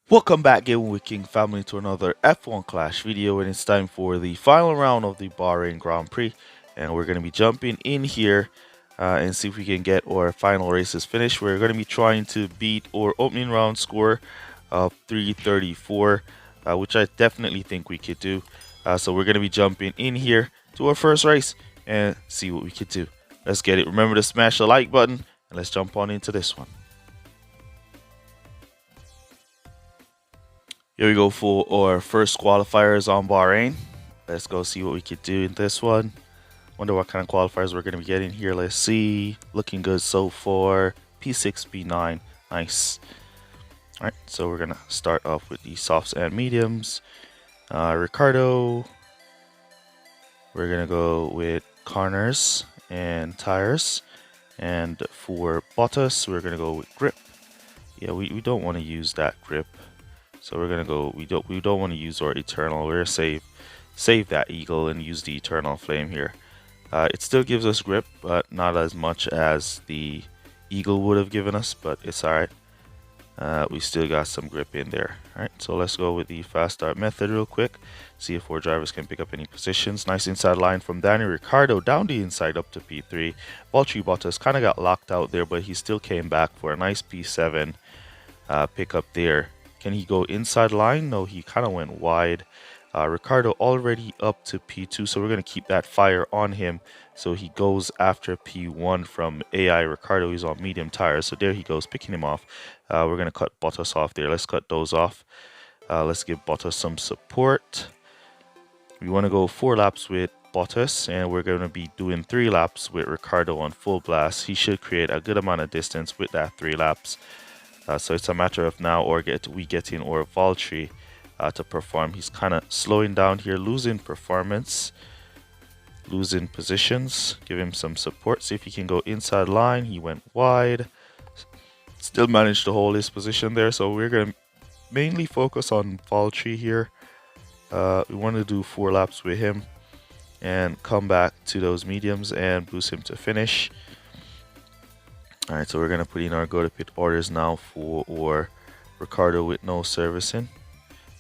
Welcome back, Game with King family, to another F1 Clash video, and it's time for the final round of the Bahrain Grand Prix, and we're going to be jumping in here and see if we can get our final races finished. We're going to be trying to beat our opening round score of 334, which I definitely think we could do. So we're going to be jumping in here to our first race and see what we could do. Let's get it. Remember to smash the like button, and let's jump on into this one. Here we go for our first qualifiers on Bahrain. Let's go see what we could do in this one. Wonder what kind of qualifiers we're going to be getting here. Let's see. Looking good so far. P6, P9. Nice. Alright, so we're going to start off with the softs and mediums. Ricardo. We're going to go with corners and tires. And for Bottas, we're going to go with grip. Yeah, we don't want to use that grip. So we're gonna go. We don't want to use our eternal. We're gonna save that eagle and use the eternal flame here. It still gives us grip, but not as much as the eagle would have given us. But it's alright. We still got some grip in there. Alright, so let's go with the fast start method real quick. See if our drivers can pick up any positions. Nice inside line from Danny Ricciardo down the inside up to P3. Valtteri Bottas kind of got locked out there, but he still came back for a nice P7 pickup there. Can he go inside line? No, he kind of went wide. Ricardo already up to P2, so we're going to keep that fire on him. So he goes after P1 from AI Ricardo. He's on medium tires. So there he goes, picking him off. We're going to cut Bottas off there. Let's cut those off. Let's give Bottas some support. We want to go 4 laps with Bottas, and we're going to be doing 3 laps with Ricardo on full blast. He should create a good amount of distance with that 3 laps. So it's a matter of now we getting or Valtteri to perform. He's kind of slowing down here, losing performance, losing positions. Give him some support. See if he can go inside line. He went wide. Still managed to hold his position there. So we're going to mainly focus on Valtteri here. We want to do 4 laps with him and come back to those mediums and boost him to finish. Alright, so we're going to put in our go to pit orders now for Ricardo with no servicing.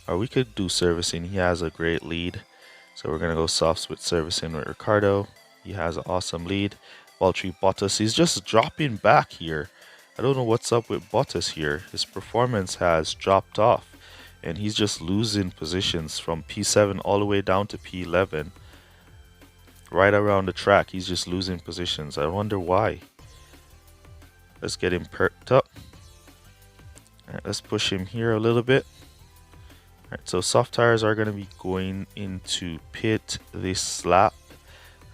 Or we could do servicing. He has a great lead. So we're going to go softs with servicing with Ricardo. He has an awesome lead. Valtteri Bottas, he's just dropping back here. I don't know what's up with Bottas here. His performance has dropped off. And he's just losing positions from P7 all the way down to P11. Right around the track, he's just losing positions. I wonder why. Let's get him perked up. Alright, let's push him here a little bit. Alright, so soft tires are going to be going into pit this lap.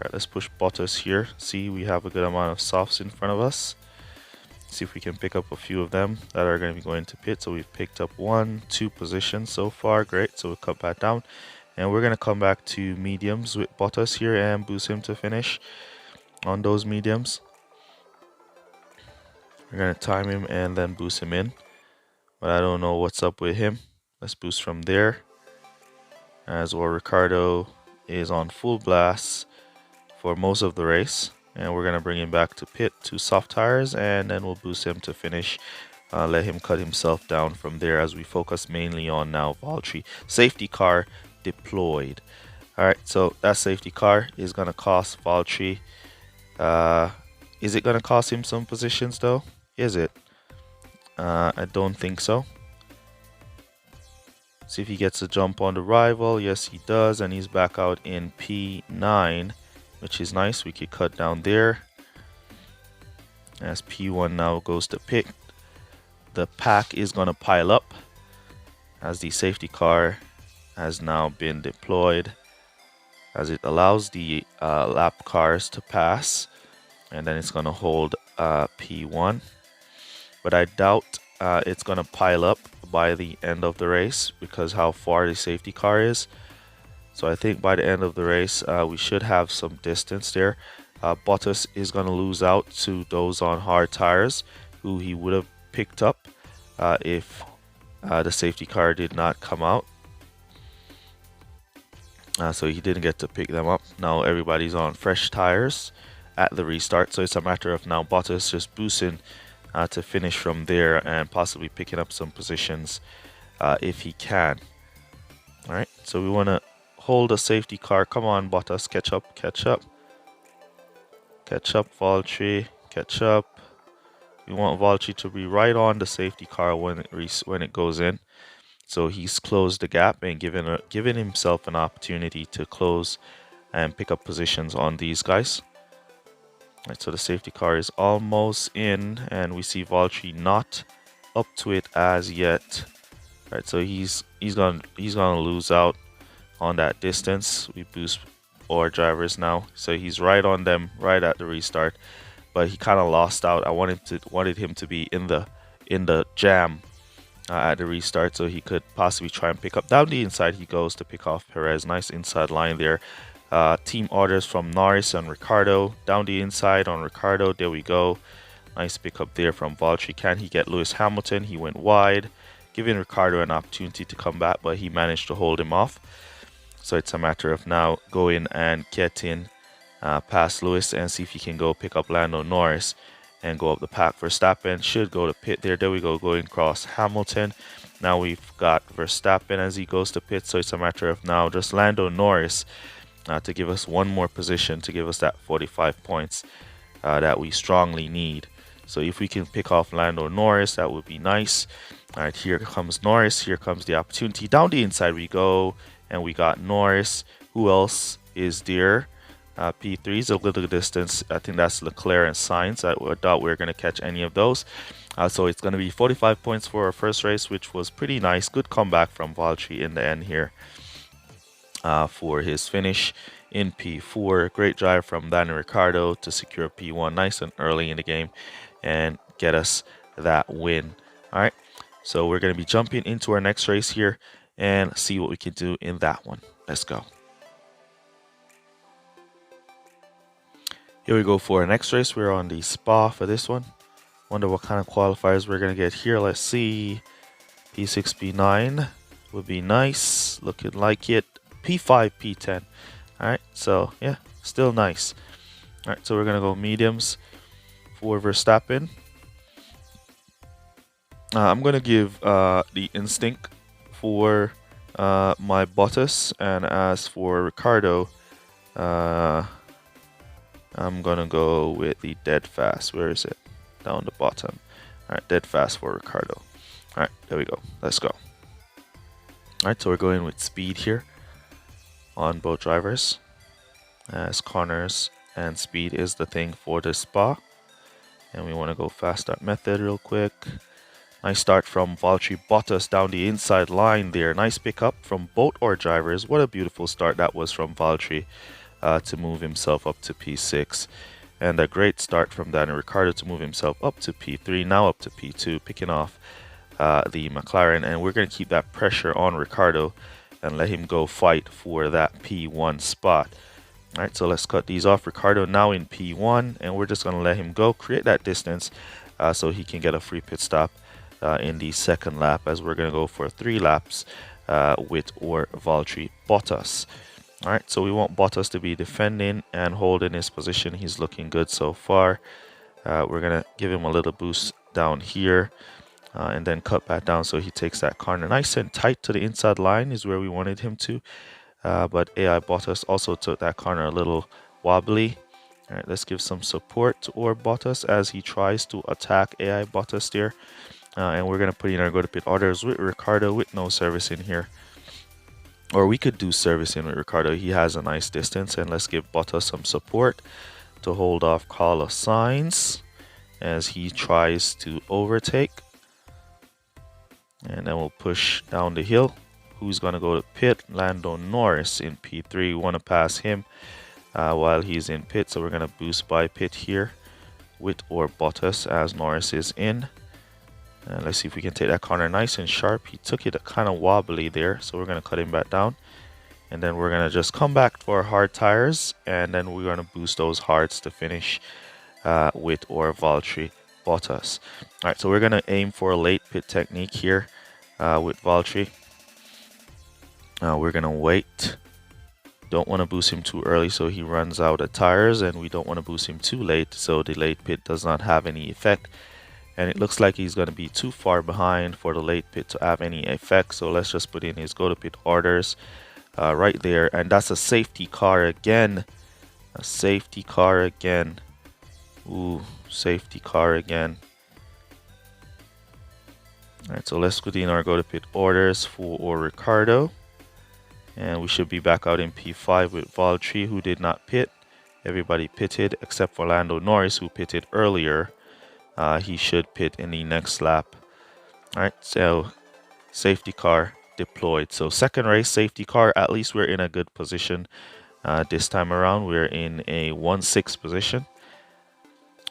Alright, let's push Bottas here. See, we have a good amount of softs in front of us. See if we can pick up a few of them that are going to be going to pit. So we've picked up 1, 2 positions so far. Great, so we'll cut back down. And we're going to come back to mediums with Bottas here and boost him to finish on those mediums. We're going to time him and then boost him in. But I don't know what's up with him. Let's boost from there. As well, Ricardo is on full blast for most of the race. And we're going to bring him back to pit to soft tires. And then we'll boost him to finish. Let him cut himself down from there as we focus mainly on now Valtteri. Safety car deployed. Alright, so that safety car is going to cost Valtteri. Is it going to cost him some positions though? Is it? I don't think so. See if he gets a jump on the rival. Yes, he does. And he's back out in P9, which is nice. We could cut down there. As P1 now goes to pit. The pack is going to pile up as the safety car has now been deployed. As it allows the lap cars to pass. And then it's going to hold P1. But I doubt it's going to pile up by the end of the race because how far the safety car is. So I think by the end of the race, we should have some distance there. Bottas is going to lose out to those on hard tires who he would have picked up if the safety car did not come out. So he didn't get to pick them up. Now everybody's on fresh tires at the restart. So it's a matter of now Bottas just boosting to finish from there and possibly picking up some positions if he can. All right, so we want to hold a safety car. Come on, Bottas, catch up, catch up. Catch up, Valtteri, catch up. We want Valtteri to be right on the safety car when it goes in. So he's closed the gap and given himself an opportunity to close and pick up positions on these guys. Right, so the safety car is almost in, and we see Valtteri not up to it as yet. Right, so he's gonna lose out on that distance. We boost our drivers now, so he's right on them right at the restart, but he kind of lost out. I wanted him to be in the jam at the restart, so he could possibly try and pick up. Down the inside he goes to pick off Perez. Nice inside line there. Team orders from Norris and Ricardo. Down the inside on Ricardo. There we go. Nice pickup there from Valtteri. Can he get Lewis Hamilton? He went wide, giving Ricardo an opportunity to come back, but he managed to hold him off. So it's a matter of now going and getting past Lewis and see if he can go pick up Lando Norris and go up the pack. Verstappen should go to pit there. There we go, going across Hamilton. Now we've got Verstappen as he goes to pit. So it's a matter of now just Lando Norris to give us one more position to give us that 45 points that we strongly need. So if we can pick off Lando Norris, that would be nice. All right, here comes Norris. Here comes the opportunity. Down the inside we go, and we got Norris. Who else is there? P3 is a little distance. I think that's Leclerc and Sainz. I doubt we're going to catch any of those. So it's going to be 45 points for our first race, which was pretty nice. Good comeback from Valtteri in the end here for his finish in P4. Great drive from Daniel Ricciardo to secure P1 nice and early in the game and get us that win. All right, so we're going to be jumping into our next race here and see what we can do in that one. Let's go. Here we go for our next race. We're on the Spa for this one. Wonder what kind of qualifiers we're going to get here. Let's see. P6, P9 would be nice. Looking like it. P5, P10. All right, so yeah, still nice. All right, so we're going to go mediums for Verstappen. I'm going to give the instinct for my Bottas, and as for Ricardo, I'm going to go with the dead fast. Where is it? Down the bottom. All right, dead fast for Ricardo. All right, there we go. Let's go. All right, so we're going with speed here on both drivers, as corners and speed is the thing for the Spa. And we want to go fast start method real quick. Nice start from Valtteri Bottas down the inside line there. Nice pickup from both our drivers. What a beautiful start that was from Valtteri to move himself up to P6. And a great start from Daniel Ricciardo to move himself up to P3, now up to P2, picking off the McLaren. And we're going to keep that pressure on Ricciardo and let him go fight for that P1 spot. All right, so let's cut these off. Ricciardo now in P1, and we're just going to let him go, create that distance so he can get a free pit stop in the second lap, as we're going to go for 3 laps with or Valtteri Bottas. All right, so we want Bottas to be defending and holding his position. He's looking good so far. We're going to give him a little boost down here and then cut back down so he takes that corner. Nice and tight to the inside line is where we wanted him to. But AI Bottas also took that corner a little wobbly. All right, let's give some support to our Bottas as he tries to attack AI Bottas there. And we're going to put in our go to pit orders with Ricciardo with no service in here. Or we could do servicing with Ricciardo. He has a nice distance. And let's give Bottas some support to hold off Carlos Sainz as he tries to overtake. And then we'll push down the hill. Who's going to go to pit? Lando Norris in P3. We want to pass him while he's in pit. So we're going to boost by pit here with or Bottas as Norris is in. And let's see if we can take that corner nice and sharp. He took it kind of wobbly there, so we're going to cut him back down. And then we're going to just come back to our hard tires, and then we're going to boost those hards to finish with or Valtteri Bottas. All right, so we're going to aim for a late pit technique here with Valtteri. We're going to wait. Don't want to boost him too early so he runs out of tires, and we don't want to boost him too late so the late pit does not have any effect. and it looks like he's going to be too far behind for the late pit to have any effect. So let's just put in his go to pit orders right there, and that's a safety car again. A safety car again. Ooh, safety car again. Alright, so let's put in our go to pit orders for Ricardo. And we should be back out in P5 with Valtteri, who did not pit. Everybody pitted except for Lando Norris, who pitted earlier. He should pit in the next lap. Alright, so safety car deployed. So second race, safety car. At least we're in a good position. This time around, we're in a 1-6 position.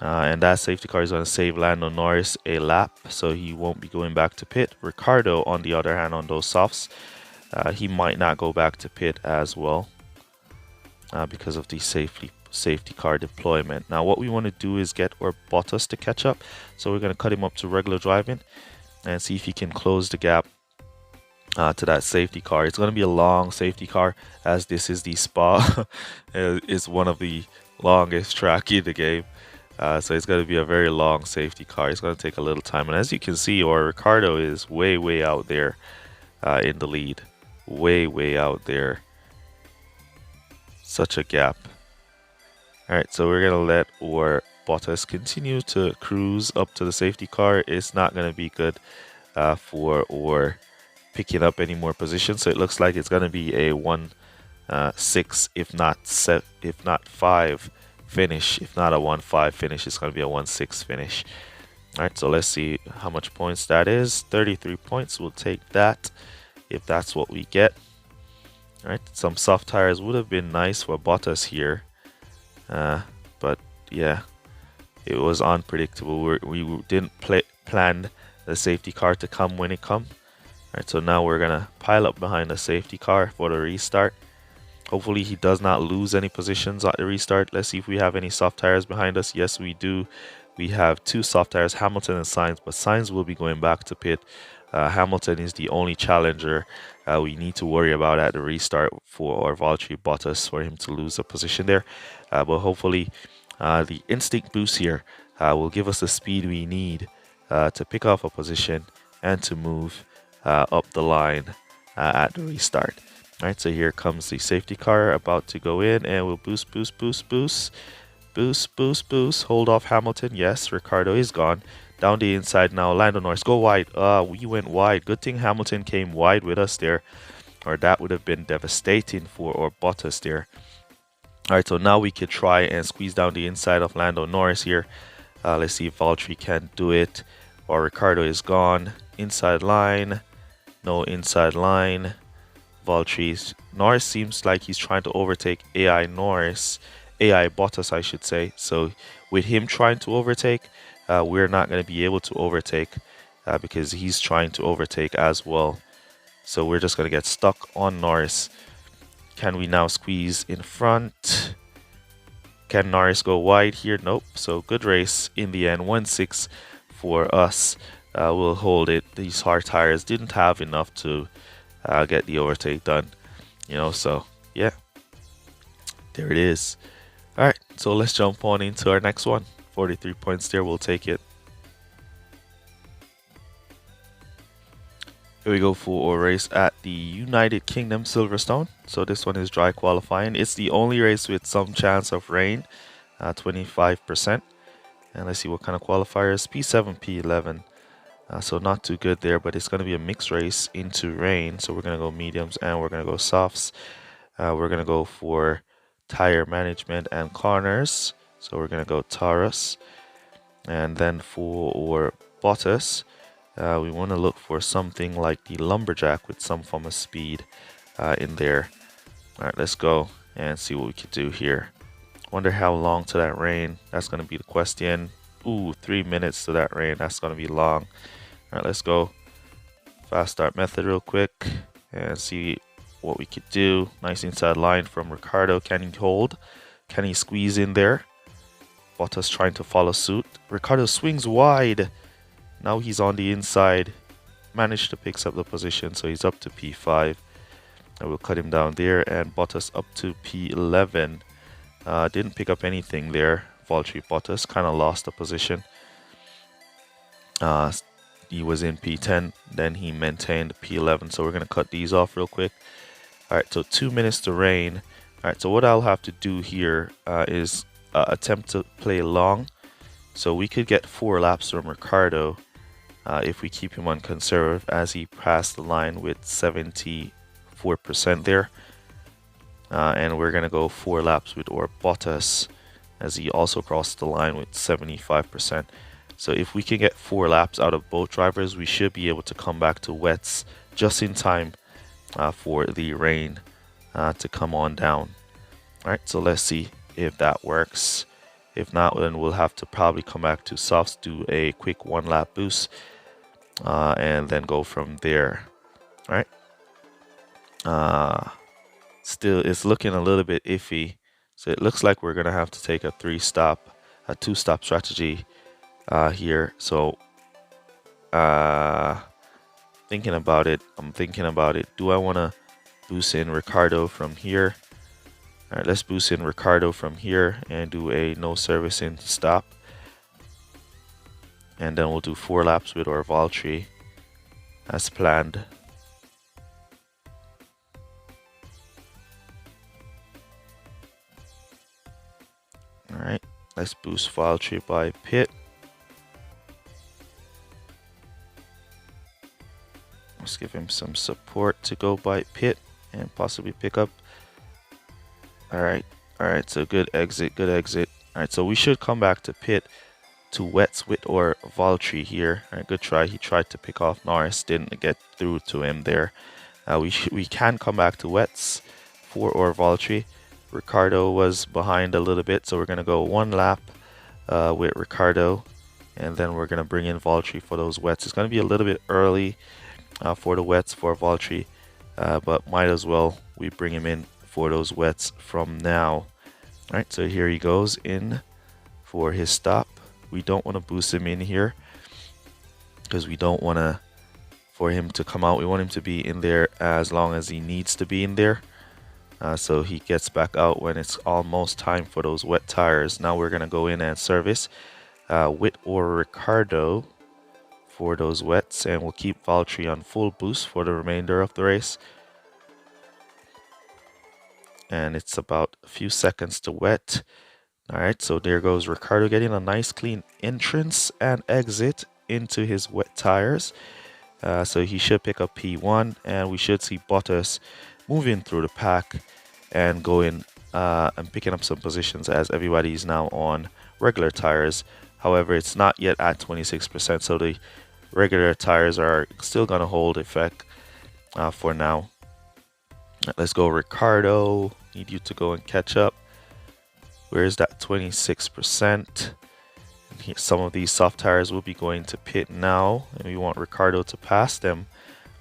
And that safety car is going to save Lando Norris a lap, so he won't be going back to pit. Ricardo, on the other hand, on those softs, he might not go back to pit as well because of the safety car deployment. Now, what we want to do is get our Bottas to catch up. So we're going to cut him up to regular driving and see if he can close the gap to that safety car. It's going to be a long safety car, as this is the Spa. It's one of the longest track in the game. So it's going to be a very long safety car. It's going to take a little time. And as you can see, our Ricardo is way out there in the lead. Way out there. Such a gap. Alright, so we're going to let our Bottas continue to cruise up to the safety car. It's not going to be good for our picking up any more positions. So it looks like it's going to be a 1-6, if not 5 finish. If not a 1-5 finish, it's going to be a 1-6 finish. Alright, so let's see how much points that is. 33 points. We'll take that if that's what we get. Alright, some soft tires would have been nice for Bottas here. But yeah, it was unpredictable. We didn't plan the safety car to come when it come. Alright, so now we're going to pile up behind the safety car for the restart. Hopefully he does not lose any positions at the restart. Let's see if we have any soft tires behind us. Yes, we do. We have 2 soft tires, Hamilton and Sainz, but Sainz will be going back to pit. Hamilton is the only challenger we need to worry about at the restart for our Valtteri Bottas, for him to lose a position there. But hopefully the instinct boost here will give us the speed we need to pick off a position and to move up the line at the restart. Alright, so here comes the safety car about to go in, and we'll boost. Hold off Hamilton. Yes, Ricardo is gone. Down the inside now, Lando Norris, go wide. We went wide. Good thing Hamilton came wide with us there, or that would have been devastating for our Bottas there. Alright, so now we could try and squeeze down the inside of Lando Norris here. Let's see if Valtteri can do it. Or Ricardo is gone. Inside line. No inside line. Valtteri. Norris seems like he's trying to overtake AI Bottas, I should say. So with him trying to overtake, we're not going to be able to overtake because he's trying to overtake as well. So we're just going to get stuck on Norris. Can we now squeeze in front? Can Norris go wide here? Nope. So good race in the end. 1-6 for us. We'll hold it. These hard tires didn't have enough to get the overtake done, so yeah, there it is. All right, so let's jump on into our next one. 43 points there, we'll take it. Here we go for a race at the United Kingdom Silverstone. So this one is dry qualifying. It's the only race with some chance of rain, 25%. And let's see what kind of qualifiers. P7, P11. So not too good there, but it's going to be a mixed race into rain. So we're going to go mediums and we're going to go softs. We're going to go for tire management and corners. So we're going to go Taurus. And then for our Bottas, we want to look for something like the Lumberjack with some form of speed in there. All right, let's go and see what we can do here. Wonder how long to that rain. That's going to be the question. Ooh, 3 minutes to that rain. That's going to be long. All right, let's go. Fast start method real quick and see what we could do. Nice inside line from Ricardo. Can he hold? Can he squeeze in there? Bottas trying to follow suit. Ricardo swings wide. Now he's on the inside. Managed to pick up the position, so he's up to P5. I will cut him down there, and Bottas up to P11. Didn't pick up anything there. Valtteri Bottas kind of lost the position. Uh, he was in P10, then he maintained P11. So we're going to cut these off real quick. All right, so 2 minutes to rain. All right, so what I'll have to do here is attempt to play long. So we could get 4 laps from Ricardo if we keep him on conserve, as he passed the line with 74% there. And we're going to go 4 laps with Bottas, as he also crossed the line with 75%. So if we can get 4 laps out of both drivers, we should be able to come back to wets just in time for the rain to come on down. Alright, so let's see if that works. If not, then we'll have to probably come back to softs, do a quick 1 lap boost, and then go from there. Alright. Still, it's looking a little bit iffy. So it looks like we're going to have to take a 2-stop strategy here. So thinking about it, do I want to boost in Ricardo from here? All right, let's boost in Ricardo from here and do a no servicing stop, and then we'll do 4 laps with our Valtteri as planned. All right, let's boost Valtteri by pit. Let's give him some support to go by pit and possibly pick up. All right, so good exit. All right, so we should come back to pit to wets with our Valtteri here. All right, good try. He tried to pick off Norris, didn't get through to him there. We can come back to wets for our Valtteri. Ricardo was behind a little bit, so we're going to go 1 lap with Ricardo, and then we're going to bring in Valtteri for those wets. It's going to be a little bit early for the wets for Valtteri, but might as well we bring him in for those wets from now. All right, so here he goes in for his stop. We don't want to boost him in here because we don't want for him to come out. We want him to be in there as long as he needs to be in there. So he gets back out when it's almost time for those wet tires. Now we're going to go in and service with or Ricardo for those wets, and we'll keep Valtteri on full boost for the remainder of the race. And it's about a few seconds to wet. All right, so there goes Ricardo getting a nice clean entrance and exit into his wet tires. So he should pick up P1, and we should see Bottas moving through the pack and going and picking up some positions, as everybody is now on regular tires. However, it's not yet at 26%, so the regular tires are still going to hold effect for now. Let's go, Ricardo. Need you to go and catch up. Where is that 26%? Some of these soft tires will be going to pit now, and we want Ricardo to pass them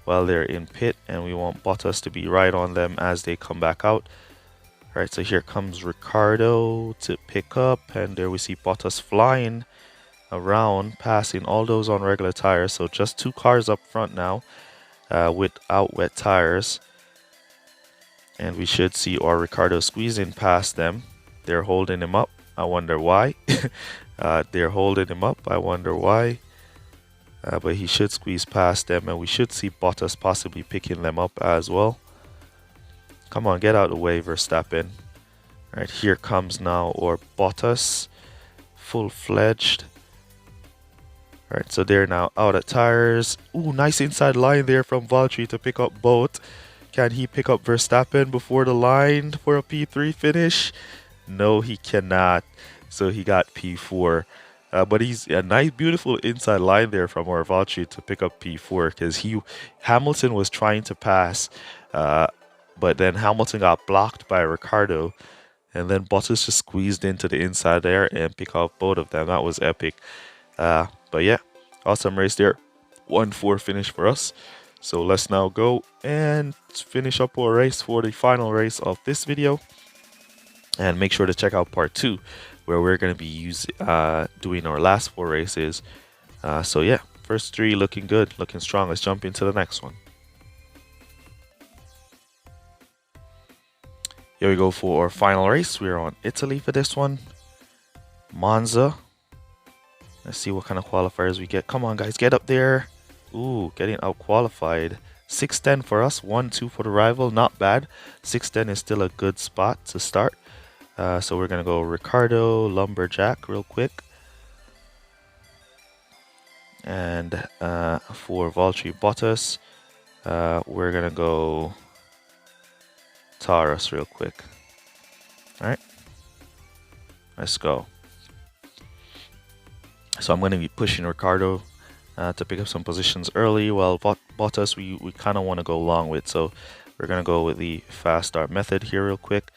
while they're in pit, and we want Bottas to be right on them as they come back out. All right, so here comes Ricardo to pick up, and there we see Bottas flying around, passing all those on regular tires. So just 2 cars up front now without wet tires, and we should see our Ricardo squeezing past them. They're holding him up. I wonder why. They're holding him up. I wonder why. But he should squeeze past them, and we should see Bottas possibly picking them up as well. Come on, get out of the way, Verstappen. All right, here comes now our Bottas, full-fledged. All right, so they're now out of tires. Ooh, nice inside line there from Valtteri to pick up both. Can he pick up Verstappen before the line for a P3 finish? No, he cannot. So he got P4. But he's a nice, beautiful inside line there from our Valtteri to pick up P4, because Hamilton was trying to pass, but then Hamilton got blocked by Ricardo, and then Bottas just squeezed into the inside there and pick off both of them. That was epic. But yeah, awesome race there. 1-4 finish for us. So let's now go and finish up our race for the final race of this video. And make sure to check out part 2, where we're going to be doing our last 4 races. So yeah, first 3 looking good, looking strong. Let's jump into the next one. Here we go for our final race. We're on Italy for this one. Monza. Let's see what kind of qualifiers we get. Come on, guys, get up there. Ooh, getting out qualified. 610 for us, 1-2 for the rival. Not bad. 610 is still a good spot to start. So we're gonna go Ricardo, Lumberjack real quick. And for Valtteri Bottas, we're gonna go Taurus real quick. All right, let's go. So I'm gonna be pushing Ricardo to pick up some positions early, while Bottas we kind of want to go long with. So we're gonna go with the fast start method here real quick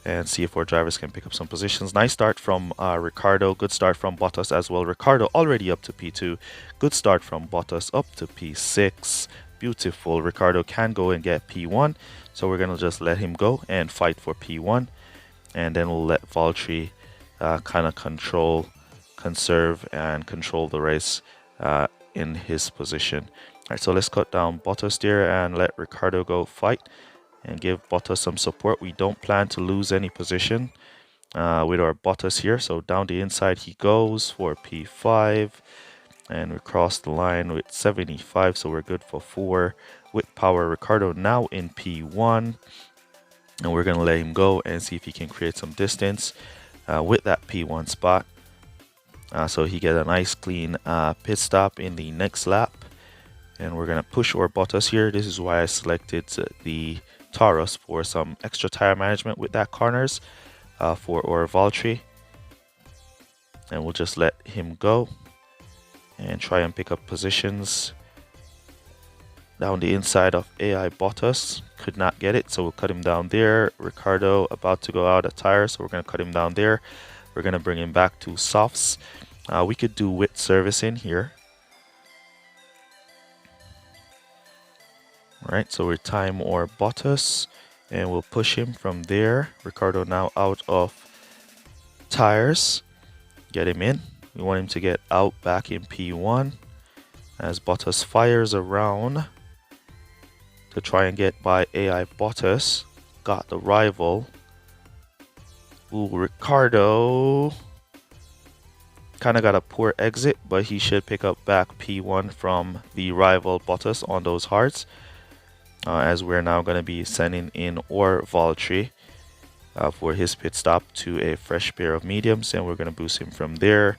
and see if our drivers can pick up some positions. Nice start from Ricardo, good start from Bottas as well. Ricardo already up to P2, good start from Bottas up to P6. Beautiful. Ricardo can go and get P1, so we're gonna just let him go and fight for P1, and then we'll let Valtteri kind of conserve and control the race in his position. All right, so let's cut down Bottas there and let Ricardo go fight and give Bottas some support. We don't plan to lose any position with our Bottas here. So down the inside he goes for P5, and we cross the line with 75, so we're good for 4 with power. Ricardo now in P1, and we're gonna let him go and see if he can create some distance with that P1 spot. So he get a nice clean pit stop in the next lap, and we're gonna push our Bottas here. This is why I selected the Taurus for some extra tire management with that corners for our Valtteri, and we'll just let him go and try and pick up positions down the inside of AI Bottas. Could not get it, so we'll cut him down there. Ricardo about to go out of tire, so we're gonna cut him down there. We're gonna bring him back to softs. We could do wet servicing here. Alright, so we time our Bottas and we'll push him from there. Ricardo now out of tires. Get him in. We want him to get out back in P1 as Bottas fires around to try and get by AI Bottas. Got the rival. Ooh, Ricardo kind of got a poor exit, but he should pick up back P1 from the rival Bottas on those hards. As we're now going to be sending in our Valtteri for his pit stop to a fresh pair of mediums, and we're going to boost him from there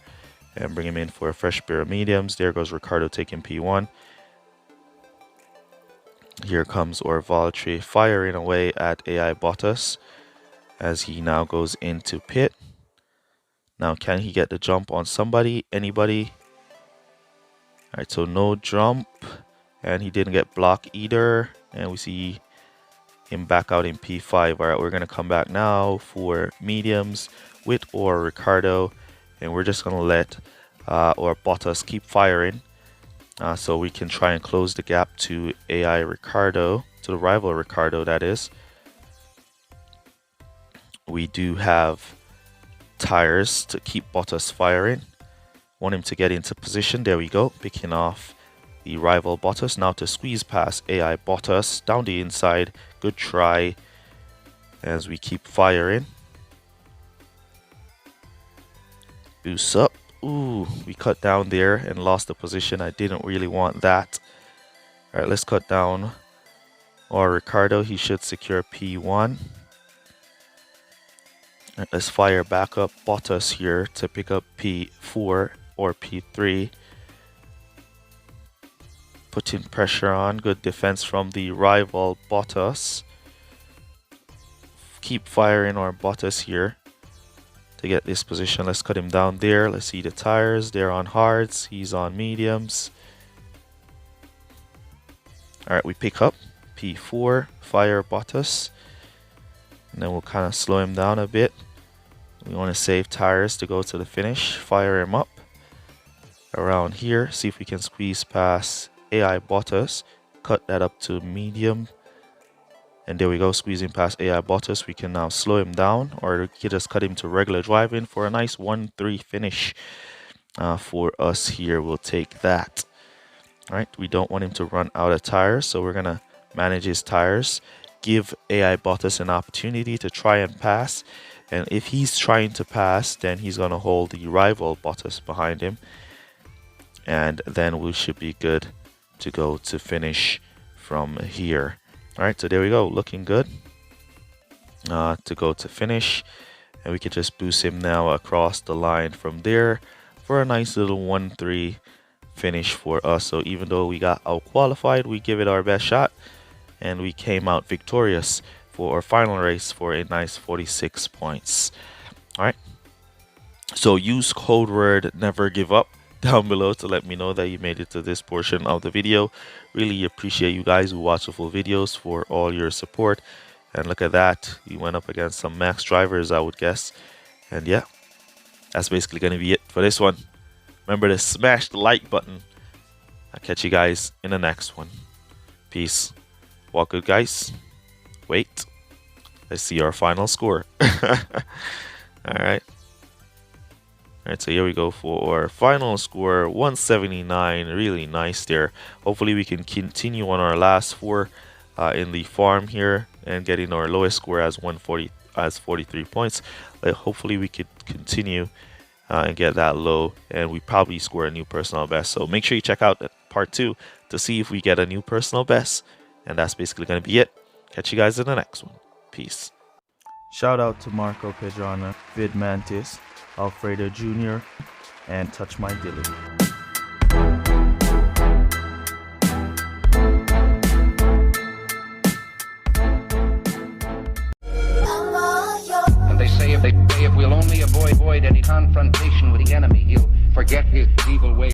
and bring him in for a fresh pair of mediums. There goes Ricardo taking P1. Here comes our Valtteri firing away at AI Bottas as he now goes into pit. Now, can he get the jump on somebody? Anybody? All right, so no jump, and he didn't get block either. And we see him back out in P5. All right, we're going to come back now for mediums with our Ricardo, and we're just going to let our Bottas keep firing so we can try and close the gap to AI Ricardo, to the rival Ricardo, that is. We do have tires to keep Bottas firing. Want him to get into position. There we go, picking off the rival Bottas. Now to squeeze past AI Bottas down the inside. Good try as we keep firing. Boost up. Ooh, we cut down there and lost the position. I didn't really want that. All right, let's cut down our Ricardo. He should secure P1. Right, let's fire back up Bottas here to pick up P4 or P3. Putting pressure on. Good defense from the rival Bottas. Keep firing our Bottas here to get this position. Let's cut him down there. Let's see the tires. They're on hards. He's on mediums. All right, we pick up P4. Fire Bottas. And then we'll kind of slow him down a bit. We want to save tires to go to the finish. Fire him up around here. See if we can squeeze past AI Bottas. Cut that up to medium. And there we go, squeezing past AI Bottas. We can now slow him down, or we can just cut him to regular driving for a nice 1-3 finish for us here. We'll take that. All right, we don't want him to run out of tires, so we're going to manage his tires. Give AI Bottas an opportunity to try and pass. And if he's trying to pass, then he's going to hold the rival Bottas behind him. and then we should be good to go to finish from here. All right, so there we go, looking good to go to finish, and we can just boost him now across the line from there for a nice little 1-3 finish for us. So even though we got out qualified, we give it our best shot and we came out victorious for our final race for a nice 46 points. All right, so use code word never give up down below to let me know that you made it to this portion of the video. Really appreciate you guys who watch the full videos for all your support. And look at that, we went up against some max drivers, I would guess. And yeah, that's basically going to be it for this one. Remember to smash the like button. I'll catch you guys in the next one. Peace. Walk good, guys. Wait, let's see our final score. Alright, so here we go for our final score, 179. Really nice there. Hopefully we can continue on our last 4 in the farm here and getting our lowest score as 43 points. Hopefully we could continue and get that low, and we probably score a new personal best. So make sure you check out part 2 to see if we get a new personal best. And that's basically going to be it. Catch you guys in the next one. Peace. Shout out to Marco Pedrana, Vid Mantis, Alfredo Jr., and Touch My Dilly. And they say if we'll only avoid any confrontation with the enemy, he'll forget his evil ways.